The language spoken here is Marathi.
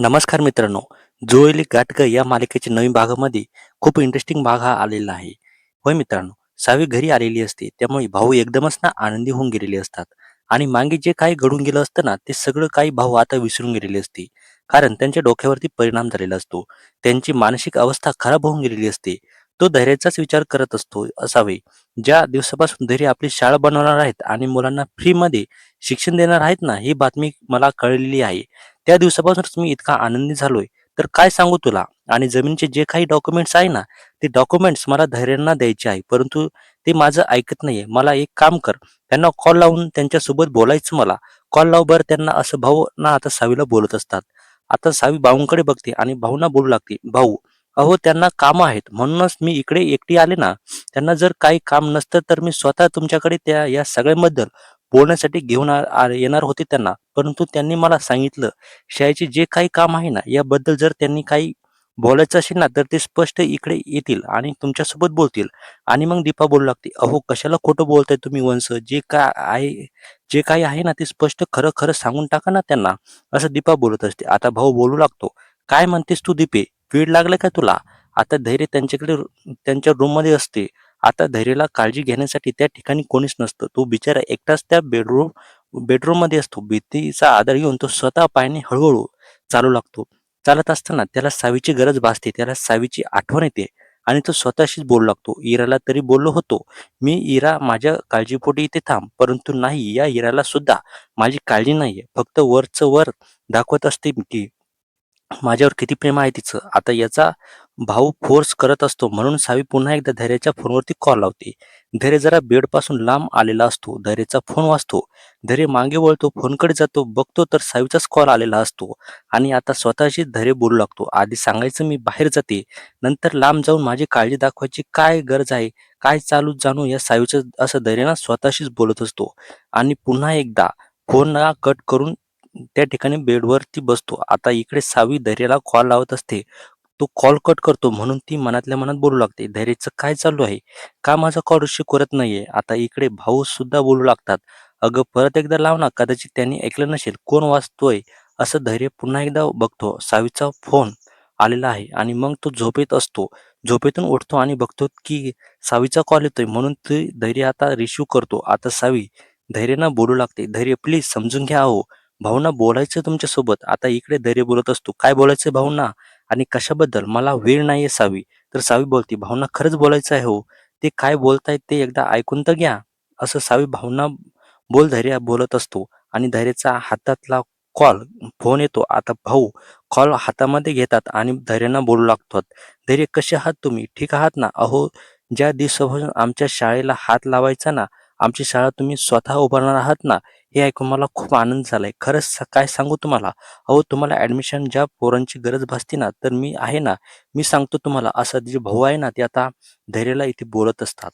नमस्कार मित्रांनो, जुळली गाठ या मालिकेच्या नवीन भागामध्ये खूप इंटरेस्टिंग भाग हा आलेला आहे. होय मित्रांनो, सावी घरी आलेली असते त्यामुळे भाऊ एकदमच ना आनंदी होऊन गेलेले असतात आणि मागे जे काही घडून गेलं असतं ना ते सगळं काही भाऊ आता विसरून गेलेले असते. कारण त्यांच्या डोक्यावरती परिणाम झालेला असतो. त्यांची मानसिक अवस्था खराब होऊन गेलेली असते. तो धैर्याचाच विचार करत असतो असावे. ज्या दिवसापासून धैर्य आपली शाळा बनवणार आहेत आणि मुलांना फ्रीमध्ये शिक्षण देणार आहेत ना, ही बातमी मला कळलेली आहे. त्या दिवसापासूनच मी इतका आनंदी झालोय, तर काय सांगू तुला. आणि जमीनचे जे काही डॉक्युमेंट्स आहे ना, ते डॉक्युमेंट्स मला धैर्यांना द्यायचे आहे. परंतु ते माझं ऐकत नाहीये. मला एक काम कर, त्यांना कॉल लावून त्यांच्यासोबत बोलायचं मला. कॉल लाव बरं त्यांना असं भाऊ ना आता सावीला बोलत असतात. आता सावी भाऊंकडे बघते आणि भाऊंना बोलू लागते, "भाऊ, अहो त्यांना कामं आहेत म्हणूनच मी इकडे एकटी आले ना. त्यांना जर काही काम नसतं तर मी स्वतः तुमच्याकडे त्या या सगळ्याबद्दल बोलण्यासाठी घेऊन येणार होते त्यांना. परंतु त्यांनी मला सांगितलं शाळेचे जे काही काम आहे ना, याबद्दल जर त्यांनी काही बोलायचं असेल ना, तर ते स्पष्ट इकडे येतील आणि तुमच्यासोबत बोलतील." आणि मग दीपा बोलू लागते, "अहो, कशाला खोटं बोलताय तुम्ही वंश? जे काही आहे ना, ते स्पष्ट खरं-खरं सांगून टाका ना त्यांना." असं दीपा बोलत असते. आता भाऊ बोलू लागतो, "काय म्हणतेस तू दीपे? वेड लागला का तुला? आता धैर्य त्यांच्याकडे त्यांच्या रूममध्ये असते. आता धैर्याला काळजी घेण्यासाठी त्या ठिकाणी कोणीच नसतं. तो बिचारा एकटाच त्या बेडरूममध्ये असतो. भीतीचा आधार घेऊन तो स्वतः पायाने हळू चालू लागतो. चालत असताना त्याला सावीची गरज भासते. त्याला सावीची आठवण येते आणि तो स्वतःशीच बोलू लागतो. इराला तरी बोललो होतो, मी इरा माझ्या काळजीपोटी इथे थांब. परंतु नाही, या इराला सुद्धा माझी काळजी नाहीये. फक्त वरचं वर दाखवत असते की माझ्यावर किती प्रेम आहे तिचं. आता याचा भाऊ फोर्स करत असतो म्हणून सावी पुन्हा एकदा धैर्याच्या फोनवरती कॉल लावते. धैर्य जरा बेडपासून लांब आलेला असतो. धैर्याचा फोन वाजतो. धैर्य मागे वळतो, फोनकडे जातो, बघतो तर सावीचाच कॉल आलेला असतो आणि आता स्वतःशी धैर्य बोलू लागतो. आधी सांगायचं मी बाहेर जाते, नंतर लांब जाऊन माझी काळजी दाखवायची काय गरज आहे? काय चालू जाणू या सावीचं असं धैर्य ना स्वतःशीच बोलत असतो आणि पुन्हा एकदा फोन ना कट करून त्या ठिकाणी बेडवरती बसतो. आता इकडे सावी धैर्याला कॉल लावत असते. तो कॉल कट करतो म्हणून ती मनातल्या मनात बोलू लागते, "धैर्यचं काय चालू आहे? का माझा कॉल रिसीव्ह करत नाहीये?" आता इकडे भाऊ सुद्धा बोलू लागतात, "अगं परत एकदा लाव ना, कदाचित त्यांनी ऐकलं नसेल. कोण वाजतोय?" असं धैर्य पुन्हा एकदा बघतो. सावीचा फोन आलेला आहे आणि मग तो झोपेत असतो. झोपेतून उठतो आणि बघतो की सावीचा कॉल येतोय म्हणून ते धैर्य आता रिसीव्ह करतो. आता सावी धैर्यांना बोलू लागते, "धैर्य प्लीज समजून घ्या हो. भाऊंना बोलायचं तुमच्यासोबत." आता इकडे धैर्य बोलत असतो, "काय बोलायचंय भाऊंना आणि कशाबद्दल? मला वेळ नाहीये सावी." तर सावी बोलते, "भाऊंना खरंच बोलायचं आहे हो. ते काय बोलतायत ते एकदा ऐकून तर घ्या." असं सावी भाऊंना धैर्य बोलत असतो आणि धैर्याचा हातातला फोन येतो. आता भाऊ कॉल हातामध्ये घेतात आणि धैर्यांना बोलू लागतात, "धैर्य कसे आहात तुम्ही? ठीक आहात ना? अहो, ज्या दिवसापासून आमच्या शाळेला हात लावायचा ना, आमची शाळा तुम्ही स्वतः उभारणार आहात ना, हे ऐकून मला खूप आनंद झालाय. खरंच काय सांगू तुम्हाला? अहो, तुम्हाला ॲडमिशन ज्या पोरांची गरज भासते ना, तर मी आहे ना, मी सांगतो तुम्हाला." असं जे भाऊ आहे ना, ते आता धैर्याला इथे बोलत असतात.